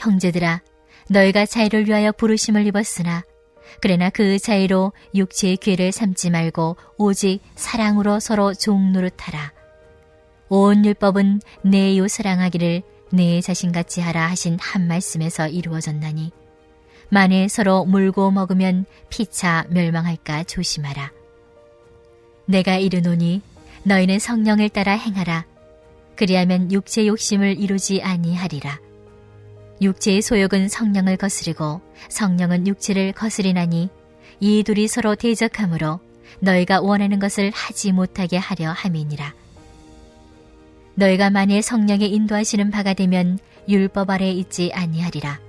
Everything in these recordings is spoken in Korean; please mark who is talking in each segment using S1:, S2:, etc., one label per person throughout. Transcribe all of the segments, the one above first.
S1: 형제들아, 너희가 자유를 위하여 부르심을 입었으나 그러나 그 자유로 육체의 괴를 삼지 말고 오직 사랑으로 서로 종 노릇하라. 온 율법은 내 이웃 사랑하기를 내 자신같이 하라 하신 한 말씀에서 이루어졌나니 만일 서로 물고 먹으면 피차 멸망할까 조심하라. 내가 이르노니 너희는 성령을 따라 행하라. 그리하면 육체의 욕심을 이루지 아니하리라. 육체의 소욕은 성령을 거스르고 성령은 육체를 거스리나니 이 둘이 서로 대적하므로 너희가 원하는 것을 하지 못하게 하려 함이니라. 너희가 만일 성령의 인도하시는 바가 되면 율법 아래 있지 아니하리라.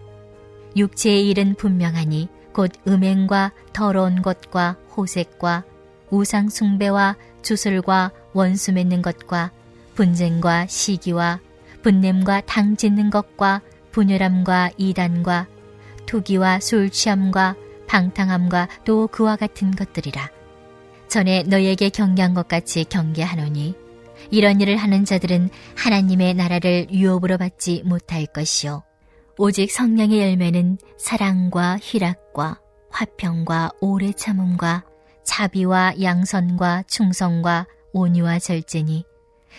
S1: 육체의 일은 분명하니 곧 음행과 더러운 것과 호색과 우상 숭배와 주술과 원수 맺는 것과 분쟁과 시기와 분냄과 당 짓는 것과 분열함과 이단과 투기와 술 취함과 방탕함과 또 그와 같은 것들이라. 전에 너희에게 경계한 것 같이 경계하노니 이런 일을 하는 자들은 하나님의 나라를 유업으로 받지 못할 것이요 오직 성령의 열매는 사랑과 희락과 화평과 오래 참음과 자비와 양선과 충성과 온유와 절제니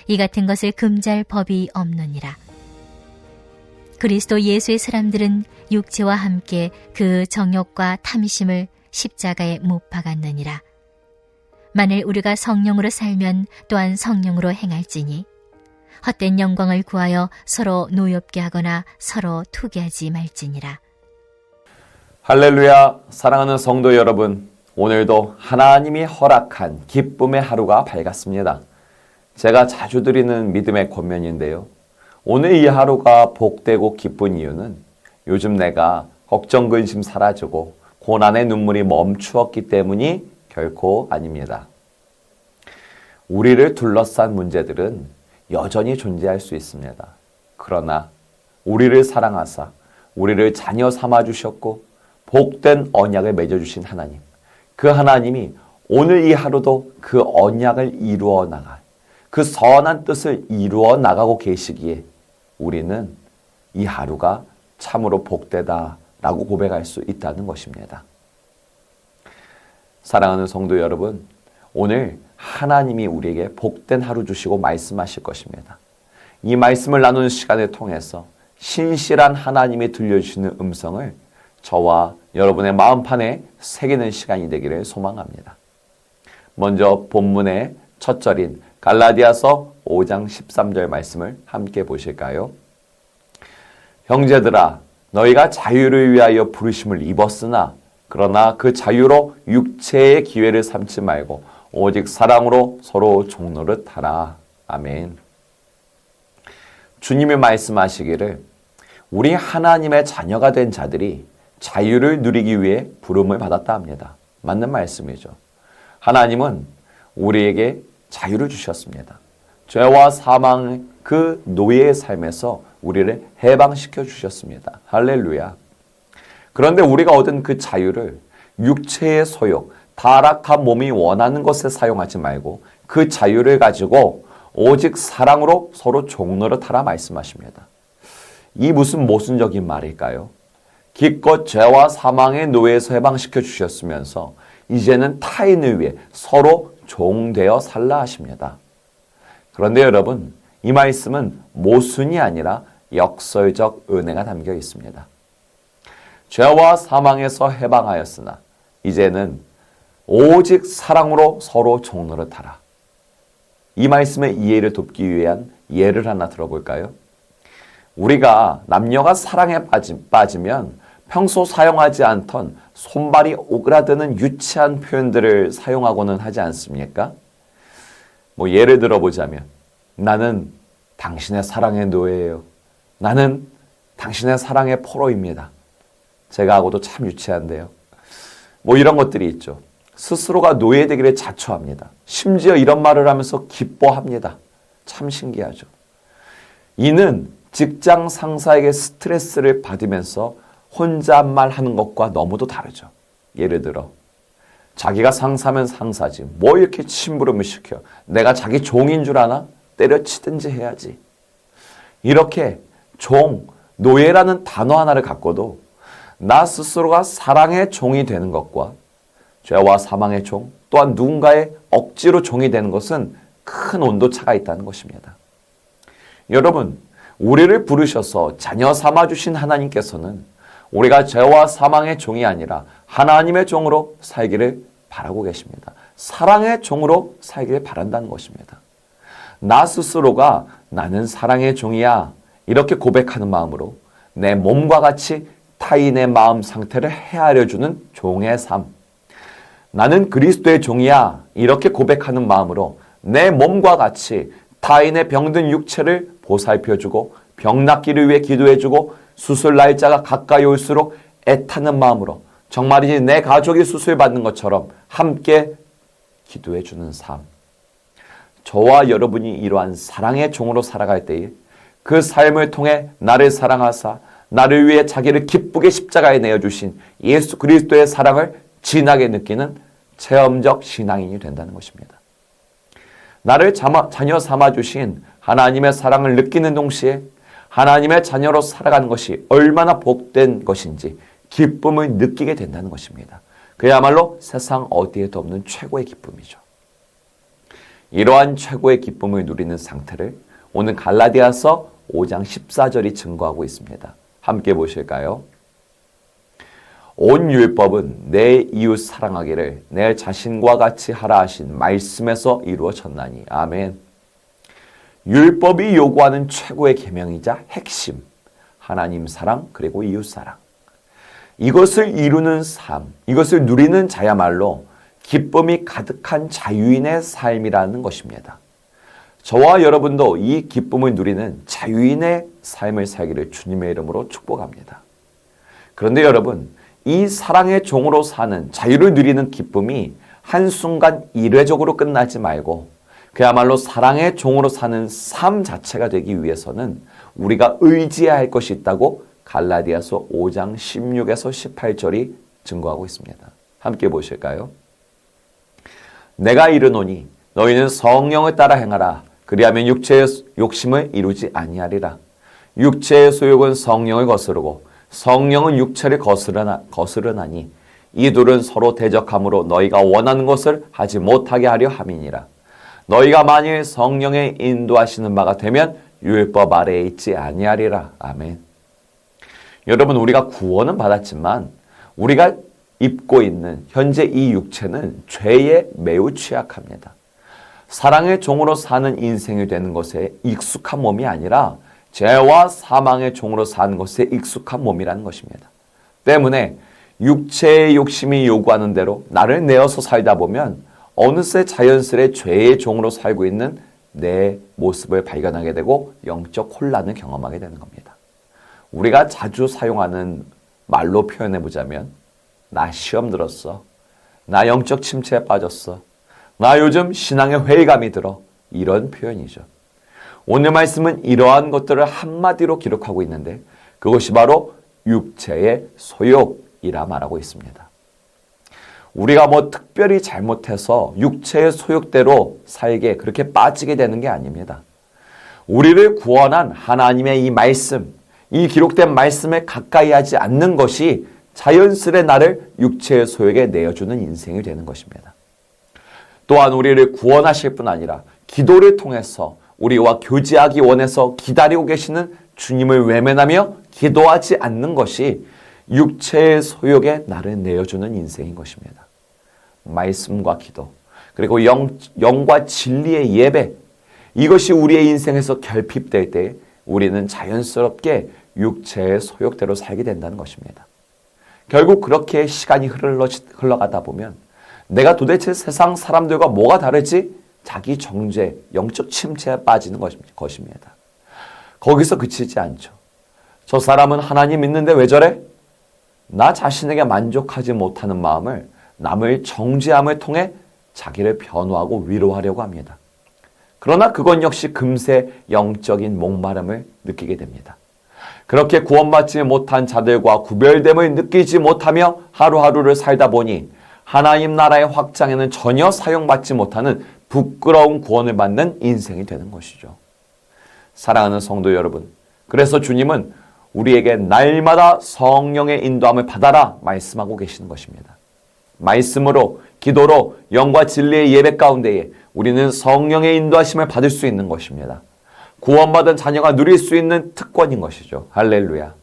S1: 이 같은 것을 금지할 법이 없느니라. 그리스도 예수의 사람들은 육체와 함께 그 정욕과 탐심을 십자가에 못 박았느니라. 만일 우리가 성령으로 살면 또한 성령으로 행할지니 헛된 영광을 구하여 서로 노엽게 하거나 서로 투기하지 말지니라.
S2: 할렐루야. 사랑하는 성도 여러분, 오늘도 하나님이 허락한 기쁨의 하루가 밝았습니다. 제가 자주 드리는 믿음의 권면인데요. 오늘 이 하루가 복되고 기쁜 이유는 요즘 내가 걱정 근심 사라지고 고난의 눈물이 멈추었기 때문이 결코 아닙니다. 우리를 둘러싼 문제들은 여전히 존재할 수 있습니다. 그러나 우리를 사랑하사 우리를 자녀 삼아 주셨고 복된 언약을 맺어주신 하나님, 그 하나님이 오늘 이 하루도 그 언약을 이루어 나갈, 그 선한 뜻을 이루어 나가고 계시기에 우리는 이 하루가 참으로 복되다라고 고백할 수 있다는 것입니다. 사랑하는 성도 여러분, 오늘 하나님이 우리에게 복된 하루 주시고 말씀하실 것입니다. 이 말씀을 나누는 시간을 통해서 신실한 하나님이 들려주시는 음성을 저와 여러분의 마음판에 새기는 시간이 되기를 소망합니다. 먼저 본문의 첫 절인 갈라디아서 5장 13절 말씀을 함께 보실까요? 형제들아, 너희가 자유를 위하여 부르심을 입었으나 그러나 그 자유로 육체의 기회를 삼지 말고 오직 사랑으로 서로 종노릇하라. 아멘. 주님이 말씀하시기를 우리 하나님의 자녀가 된 자들이 자유를 누리기 위해 부름을 받았다 합니다. 맞는 말씀이죠. 하나님은 우리에게 자유를 주셨습니다. 죄와 사망의 그 노예의 삶에서 우리를 해방시켜 주셨습니다. 할렐루야. 그런데 우리가 얻은 그 자유를 육체의 소욕, 타락한 몸이 원하는 것에 사용하지 말고 그 자유를 가지고 오직 사랑으로 서로 종노릇하라 말씀하십니다. 이 무슨 모순적인 말일까요? 기껏 죄와 사망의 노예에서 해방시켜 주셨으면서 이제는 타인을 위해 서로 종되어 살라 하십니다. 그런데 여러분, 이 말씀은 모순이 아니라 역설적 은혜가 담겨 있습니다. 죄와 사망에서 해방하였으나 이제는 오직 사랑으로 서로 종노릇하라. 이 말씀의 이해를 돕기 위한 예를 하나 들어볼까요? 우리가 남녀가 사랑에 빠지면 평소 사용하지 않던 손발이 오그라드는 유치한 표현들을 사용하고는 하지 않습니까? 예를 들어보자면 나는 당신의 사랑의 노예예요. 나는 당신의 사랑의 포로입니다. 제가 하고도 참 유치한데요. 이런 것들이 있죠. 스스로가 노예되기를 자초합니다. 심지어 이런 말을 하면서 기뻐합니다. 참 신기하죠. 이는 직장 상사에게 스트레스를 받으면서 혼잣말 하는 것과 너무도 다르죠. 예를 들어 자기가 상사면 상사지 뭐 이렇게 심부름을 시켜. 내가 자기 종인 줄 아나? 때려치든지 해야지. 이렇게 종, 노예라는 단어 하나를 갖고도 나 스스로가 사랑의 종이 되는 것과 죄와 사망의 종, 또한 누군가의 억지로 종이 되는 것은 큰 온도차가 있다는 것입니다. 여러분, 우리를 부르셔서 자녀 삼아주신 하나님께서는 우리가 죄와 사망의 종이 아니라 하나님의 종으로 살기를 바라고 계십니다. 사랑의 종으로 살기를 바란다는 것입니다. 나 스스로가 나는 사랑의 종이야 이렇게 고백하는 마음으로 내 몸과 같이 타인의 마음 상태를 헤아려주는 종의 삶. 나는 그리스도의 종이야 이렇게 고백하는 마음으로 내 몸과 같이 타인의 병든 육체를 보살펴주고 병 낫기를 위해 기도해주고 수술 날짜가 가까이 올수록 애타는 마음으로 정말이지 내 가족이 수술받는 것처럼 함께 기도해주는 삶. 저와 여러분이 이러한 사랑의 종으로 살아갈 때에 그 삶을 통해 나를 사랑하사 나를 위해 자기를 기쁘게 십자가에 내어주신 예수 그리스도의 사랑을 진하게 느끼는 체험적 신앙인이 된다는 것입니다. 나를 자녀 삼아주신 하나님의 사랑을 느끼는 동시에 하나님의 자녀로 살아가는 것이 얼마나 복된 것인지 기쁨을 느끼게 된다는 것입니다. 그야말로 세상 어디에도 없는 최고의 기쁨이죠. 이러한 최고의 기쁨을 누리는 상태를 오늘 갈라디아서 5장 14절이 증거하고 있습니다. 함께 보실까요? 온 율법은 내 이웃 사랑하기를 내 자신과 같이 하라 하신 말씀에서 이루어졌나니. 아멘. 율법이 요구하는 최고의 계명이자 핵심, 하나님 사랑 그리고 이웃 사랑. 이것을 이루는 삶, 이것을 누리는 자야말로 기쁨이 가득한 자유인의 삶이라는 것입니다. 저와 여러분도 이 기쁨을 누리는 자유인의 삶을 살기를 주님의 이름으로 축복합니다. 그런데 여러분, 이 사랑의 종으로 사는 자유를 누리는 기쁨이 한순간 일회적으로 끝나지 말고 그야말로 사랑의 종으로 사는 삶 자체가 되기 위해서는 우리가 의지해야 할 것이 있다고 갈라디아서 5장 16에서 18절이 증거하고 있습니다. 함께 보실까요? 내가 이르노니 너희는 성령을 따라 행하라. 그리하면 육체의 욕심을 이루지 아니하리라. 육체의 소욕은 성령을 거스르고 성령은 육체를 거스르나니 이 둘은 서로 대적함으로 너희가 원하는 것을 하지 못하게 하려 함이니라. 너희가 만일 성령의 인도하시는 바가 되면 율법 아래에 있지 아니하리라. 아멘. 여러분, 우리가 구원은 받았지만 우리가 입고 있는 현재 이 육체는 죄에 매우 취약합니다. 사랑의 종으로 사는 인생이 되는 것에 익숙한 몸이 아니라 죄와 사망의 종으로 사는 것에 익숙한 몸이라는 것입니다. 때문에 육체의 욕심이 요구하는 대로 나를 내어서 살다 보면 어느새 자연스레 죄의 종으로 살고 있는 내 모습을 발견하게 되고 영적 혼란을 경험하게 되는 겁니다. 우리가 자주 사용하는 말로 표현해 보자면 나 시험 들었어. 나 영적 침체에 빠졌어. 나 요즘 신앙에 회의감이 들어. 이런 표현이죠. 오늘 말씀은 이러한 것들을 한마디로 기록하고 있는데 그것이 바로 육체의 소욕이라 말하고 있습니다. 우리가 특별히 잘못해서 육체의 소욕대로 살게 그렇게 빠지게 되는 게 아닙니다. 우리를 구원한 하나님의 이 말씀, 이 기록된 말씀에 가까이 하지 않는 것이 자연스레 나를 육체의 소욕에 내어주는 인생이 되는 것입니다. 또한 우리를 구원하실 뿐 아니라 기도를 통해서 우리와 교제하기 원해서 기다리고 계시는 주님을 외면하며 기도하지 않는 것이 육체의 소욕에 나를 내어주는 인생인 것입니다. 말씀과 기도, 그리고 영과 진리의 예배, 이것이 우리의 인생에서 결핍될 때 우리는 자연스럽게 육체의 소욕대로 살게 된다는 것입니다. 결국 그렇게 시간이 흘러가다 보면 내가 도대체 세상 사람들과 뭐가 다르지? 자기 정죄, 영적 침체에 빠지는 것입니다. 거기서 그치지 않죠. 저 사람은 하나님 믿는데 왜 저래? 나 자신에게 만족하지 못하는 마음을 남을 정죄함을 통해 자기를 변호하고 위로하려고 합니다. 그러나 그건 역시 금세 영적인 목마름을 느끼게 됩니다. 그렇게 구원받지 못한 자들과 구별됨을 느끼지 못하며 하루하루를 살다 보니 하나님 나라의 확장에는 전혀 사용받지 못하는 부끄러운 구원을 받는 인생이 되는 것이죠. 사랑하는 성도 여러분, 그래서 주님은 우리에게 날마다 성령의 인도함을 받아라 말씀하고 계시는 것입니다. 말씀으로, 기도로, 영과 진리의 예배 가운데에 우리는 성령의 인도하심을 받을 수 있는 것입니다. 구원받은 자녀가 누릴 수 있는 특권인 것이죠. 할렐루야.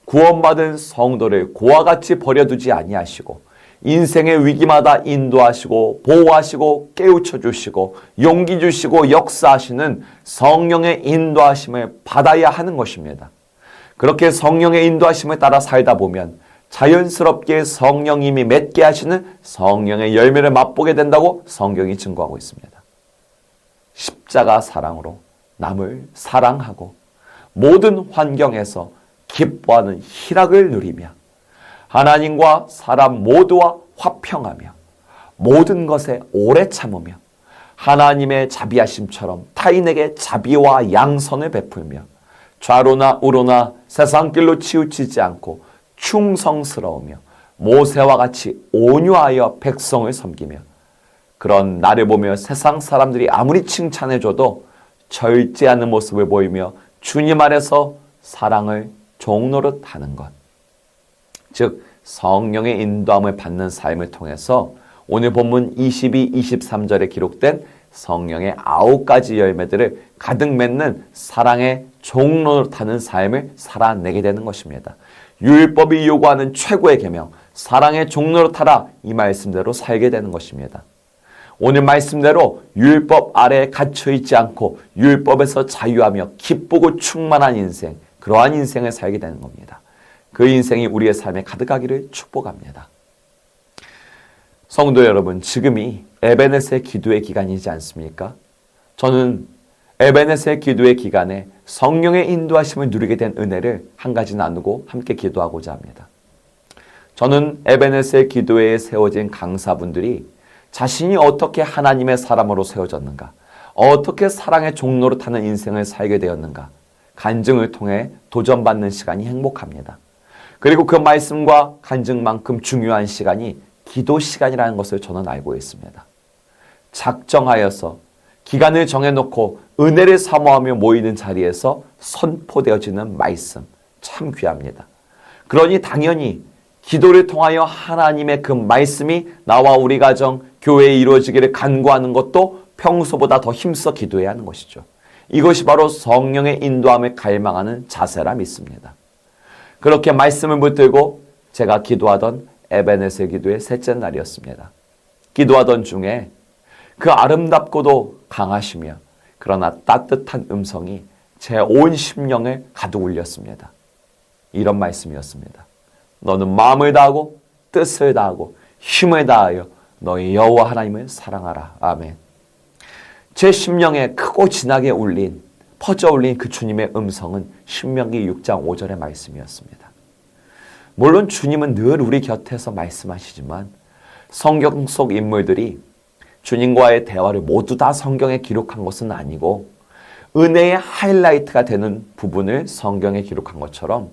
S2: 구원받은 성도를 고와 같이 버려두지 아니하시고 인생의 위기마다 인도하시고 보호하시고 깨우쳐 주시고 용기 주시고 역사하시는 성령의 인도하심을 받아야 하는 것입니다. 그렇게 성령의 인도하심을 따라 살다 보면 자연스럽게 성령님이 맺게 하시는 성령의 열매를 맛보게 된다고 성경이 증거하고 있습니다. 십자가 사랑으로 남을 사랑하고 모든 환경에서 기뻐하는 희락을 누리며 하나님과 사람 모두와 화평하며 모든 것에 오래 참으며 하나님의 자비하심처럼 타인에게 자비와 양선을 베풀며 좌로나 우로나 세상 길로 치우치지 않고 충성스러우며 모세와 같이 온유하여 백성을 섬기며 그런 나를 보며 세상 사람들이 아무리 칭찬해줘도 절제하는 모습을 보이며 주님 안에서 사랑을 종노릇하는 것. 즉 성령의 인도함을 받는 삶을 통해서 오늘 본문 22, 23절에 기록된 성령의 9가지 열매들을 가득 맺는 사랑의 종노릇하는 삶을 살아내게 되는 것입니다. 율법이 요구하는 최고의 계명, 사랑의 종노릇하라, 이 말씀대로 살게 되는 것입니다. 오늘 말씀대로 율법 아래에 갇혀있지 않고 율법에서 자유하며 기쁘고 충만한 인생, 그러한 인생을 살게 되는 겁니다. 그 인생이 우리의 삶에 가득하기를 축복합니다. 성도 여러분, 지금이 에베네세 기도의 기간이지 않습니까? 저는 에베네세 기도의 기간에 성령의 인도하심을 누리게 된 은혜를 한 가지 나누고 함께 기도하고자 합니다. 저는 에베네세 기도회에 세워진 강사분들이 자신이 어떻게 하나님의 사람으로 세워졌는가, 어떻게 사랑의 종로로 타는 인생을 살게 되었는가, 간증을 통해 도전받는 시간이 행복합니다. 그리고 그 말씀과 간증만큼 중요한 시간이 기도 시간이라는 것을 저는 알고 있습니다. 작정하여서 기간을 정해놓고 은혜를 사모하며 모이는 자리에서 선포되어지는 말씀, 참 귀합니다. 그러니 당연히 기도를 통하여 하나님의 그 말씀이 나와 우리 가정, 교회에 이루어지기를 간구하는 것도 평소보다 더 힘써 기도해야 하는 것이죠. 이것이 바로 성령의 인도함을 갈망하는 자세라 믿습니다. 그렇게 말씀을 붙들고 제가 기도하던 에베네셀 기도의 셋째 날이었습니다. 기도하던 중에 그 아름답고도 강하시며 그러나 따뜻한 음성이 제 온 심령을 가득 울렸습니다. 이런 말씀이었습니다. 너는 마음을 다하고 뜻을 다하고 힘을 다하여 너희 여호와 하나님을 사랑하라. 아멘. 제 심령에 크고 진하게 울린, 퍼져 울린 그 주님의 음성은 신명기 6장 5절의 말씀이었습니다. 물론 주님은 늘 우리 곁에서 말씀하시지만 성경 속 인물들이 주님과의 대화를 모두 다 성경에 기록한 것은 아니고 은혜의 하이라이트가 되는 부분을 성경에 기록한 것처럼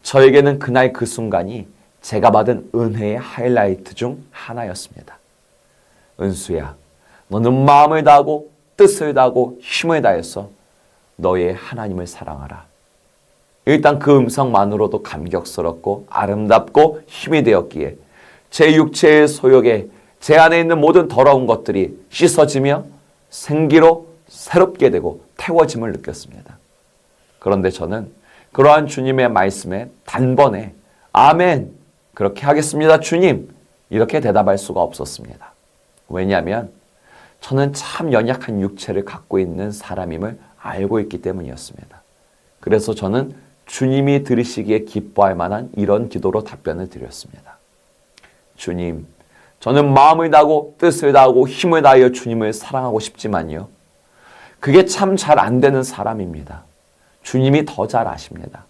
S2: 저에게는 그날 그 순간이 제가 받은 은혜의 하이라이트 중 하나였습니다. 은수야, 너는 마음을 다하고 뜻을 다하고 힘을 다해서 너의 하나님을 사랑하라. 일단 그 음성만으로도 감격스럽고 아름답고 힘이 되었기에 제 육체의 소욕에 제 안에 있는 모든 더러운 것들이 씻어지며 생기로 새롭게 되고 태워짐을 느꼈습니다. 그런데 저는 그러한 주님의 말씀에 단번에 아멘, 그렇게 하겠습니다 주님, 이렇게 대답할 수가 없었습니다. 왜냐하면 저는 참 연약한 육체를 갖고 있는 사람임을 알고 있기 때문이었습니다. 그래서 저는 주님이 들으시기에 기뻐할 만한 이런 기도로 답변을 드렸습니다. 주님, 저는 마음을 다하고 뜻을 다하고 힘을 다하여 주님을 사랑하고 싶지만요. 그게 참 잘 안 되는 사람입니다. 주님이 더 잘 아십니다.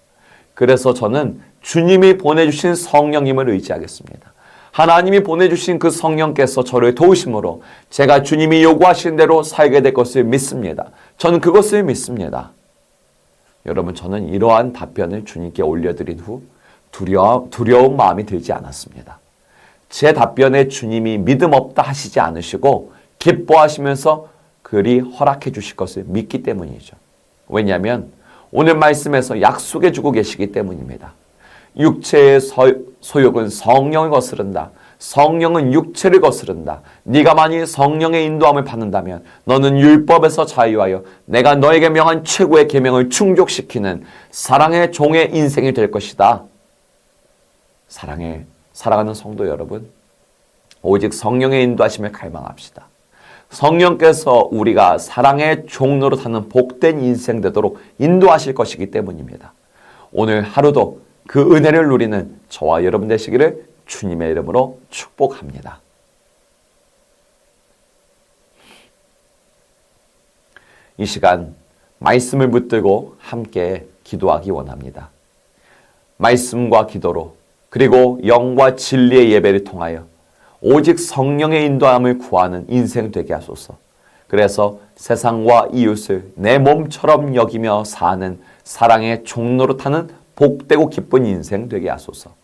S2: 그래서 저는 주님이 보내주신 성령님을 의지하겠습니다. 하나님이 보내주신 그 성령께서 저를 도우심으로 제가 주님이 요구하신 대로 살게 될 것을 믿습니다. 저는 그것을 믿습니다. 여러분, 저는 이러한 답변을 주님께 올려드린 후 두려운 마음이 들지 않았습니다. 제 답변에 주님이 믿음 없다 하시지 않으시고 기뻐하시면서 그리 허락해 주실 것을 믿기 때문이죠. 왜냐하면 오늘 말씀에서 약속해 주고 계시기 때문입니다. 육체의 소욕은 성령을 거스른다. 성령은 육체를 거스른다. 네가 만일 성령의 인도함을 받는다면 너는 율법에서 자유하여 내가 너에게 명한 최고의 계명을 충족시키는 사랑의 종의 인생이 될 것이다. 사랑하는 성도 여러분, 오직 성령의 인도하심을 갈망합시다. 성령께서 우리가 사랑의 종로로 사는 복된 인생 되도록 인도하실 것이기 때문입니다. 오늘 하루도 그 은혜를 누리는 저와 여러분 되시기를 주님의 이름으로 축복합니다. 이 시간 말씀을 붙들고 함께 기도하기 원합니다. 말씀과 기도로 그리고 영과 진리의 예배를 통하여 오직 성령의 인도함을 구하는 인생 되게 하소서. 그래서 세상과 이웃을 내 몸처럼 여기며 사는 사랑의 종로로 타는 복되고 기쁜 인생 되게 하소서.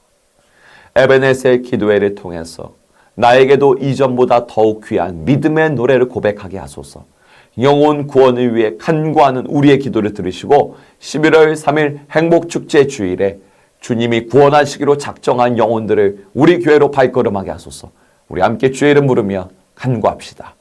S2: 에베네셀 기도회를 통해서 나에게도 이전보다 더욱 귀한 믿음의 노래를 고백하게 하소서. 영혼 구원을 위해 간구하는 우리의 기도를 들으시고 11월 3일 행복축제 주일에 주님이 구원하시기로 작정한 영혼들을 우리 교회로 발걸음하게 하소서. 우리 함께 주의 이름 부르며 간구합시다.